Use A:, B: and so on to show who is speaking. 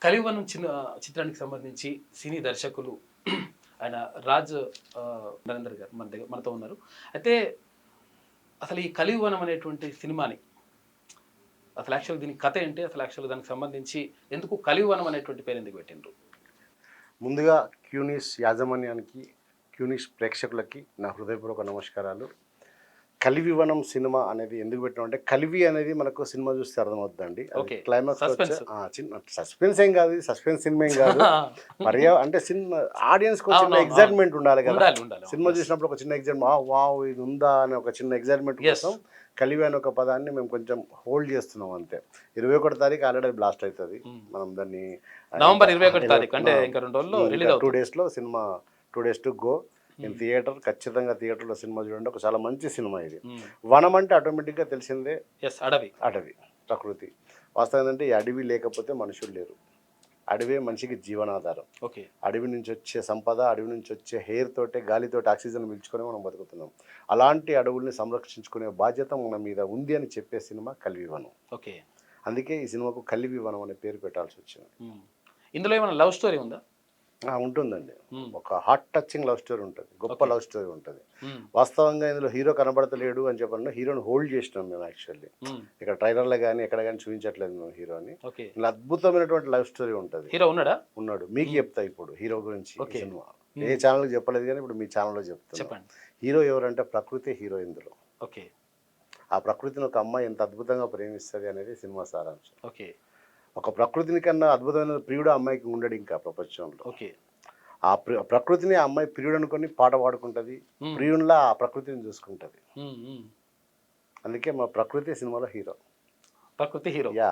A: కలియుగం చిత్రానికి సంబంధించి సినీ దర్శకులు ఆయన రాజ్ నరేందర్ గారు మనతో ఉన్నారు. అయితే అసలు ఈ కలియుగం అనేటువంటి సినిమాని అసలు యాక్చువల్ దీని కథ ఏంటి? అసలు యాక్చువల్ దానికి సంబంధించి ఎందుకు కలియుగం అనేటువంటి పేరు ఎందుకు పెట్టిండ్రు?
B: ముందుగా క్యూనిస్ యాజమాన్యానికి, క్యూనిస్ ప్రేక్షకులకి నా హృదయపూర్వక నమస్కారాలు. కలివివనం సినిమా అనేది ఎందుకు పెట్టామంటే, కలివి అనేది మనకు సినిమా చూస్తే అర్థమవుతుందండి. క్లైమాక్స్ చిన్న సస్పెన్స్ ఏం కాదు, సస్పెన్స్ సినిమా ఏం కాదు. అంటే సినిమా ఆడియన్స్కి ఒక చిన్న ఎగ్జైట్మెంట్ ఉండాలి కదా. సినిమా చూసినప్పుడు ఒక చిన్న ఎగ్జైట్మెంట్, వావ్ ఇది ఉందా అని ఒక చిన్న ఎగ్జైట్మెంట్ కోసం కలివి అనే ఒక పదాన్ని మేము కొంచెం హోల్డ్ చేస్తున్నాం అంతే. 21 తారీఖు ఆల్రెడీ బ్లాస్ట్ అవుతుంది. మనం దాన్ని
A: నవంబర్ 21 తారీఖు అంటే ఇంకా 2 రోజుల్లో రిలీజ్ అవుతుంది.
B: 2 డేస్లో cinema, 2 days to go in theatre. ఖచ్చితంగా థియేటర్లో సినిమా చూడండి. ఒక చాలా మంచి సినిమా ఇది. వనం అంటే ఆటోమేటిక్గా తెలిసిందే, అడవి, ప్రకృతి. వాస్తవం ఏంటంటే ఈ అడవి లేకపోతే మనుషులు లేరు. అడవే మనిషికి జీవనాధారం. అడవి నుంచి వచ్చే సంపద, అడవి నుంచి వచ్చే హెయిర్ తోటే, గాలితోటి ఆక్సిజన్ పీల్చుకొని మనం బతుకుతున్నాం. అలాంటి అడవుల్ని సంరక్షించుకునే బాధ్యత మన మీద ఉంది అని చెప్పే సినిమా కలివివనం. అందుకే ఈ సినిమాకు కలివివనం అనే పేరు పెట్టాల్సి వచ్చింది.
A: ఇందులో ఏమైనా లవ్ స్టోరీ ఉందా?
B: ఉంటుందండి. ఒక హార్ట్ టచింగ్ లవ్ స్టోరీ ఉంటుంది, గొప్ప లవ్ స్టోరీ ఉంటుంది. వాస్తవంగా ఇందులో హీరో కనబడతలేడు అని చెప్పాను, హీరోని హోల్డ్ చేసినాం మేము. యాక్చువల్లీ ఇక్కడ ట్రైలర్లో కానీ ఎక్కడ కానీ చూపించట్లేదు మేము హీరోని. ఇలా అద్భుతమైనటువంటి లవ్ స్టోరీ ఉంటుంది.
A: హీరో ఉన్నాడు.
B: మీకు చెప్తా ఇప్పుడు హీరో గురించి. సినిమా ఏ ఛానల్కి చెప్పలేదు కానీ ఇప్పుడు మీ ఛానల్లో చెప్తాను. హీరో ఎవరంటే ప్రకృతి హీరో ఇందులో. ఆ ప్రకృతిని ఒక అమ్మాయి ఎంత అద్భుతంగా ప్రేమిస్తుంది అనేది సినిమా సారాంశం. ఒక ప్రకృతిని కన్నా అద్భుతమైన ప్రియుడు అమ్మాయికి ఉండడు ఇంకా ప్రపంచంలో. ఆ ప్రకృతిని ఆ అమ్మాయి ప్రియుడు అనుకొని పాట పాడుకుంటుంది, ప్రియునిలా ఆ ప్రకృతిని చూసుకుంటుంది. అందుకే మా ప్రకృతి సినిమాలో హీరో.
A: యా.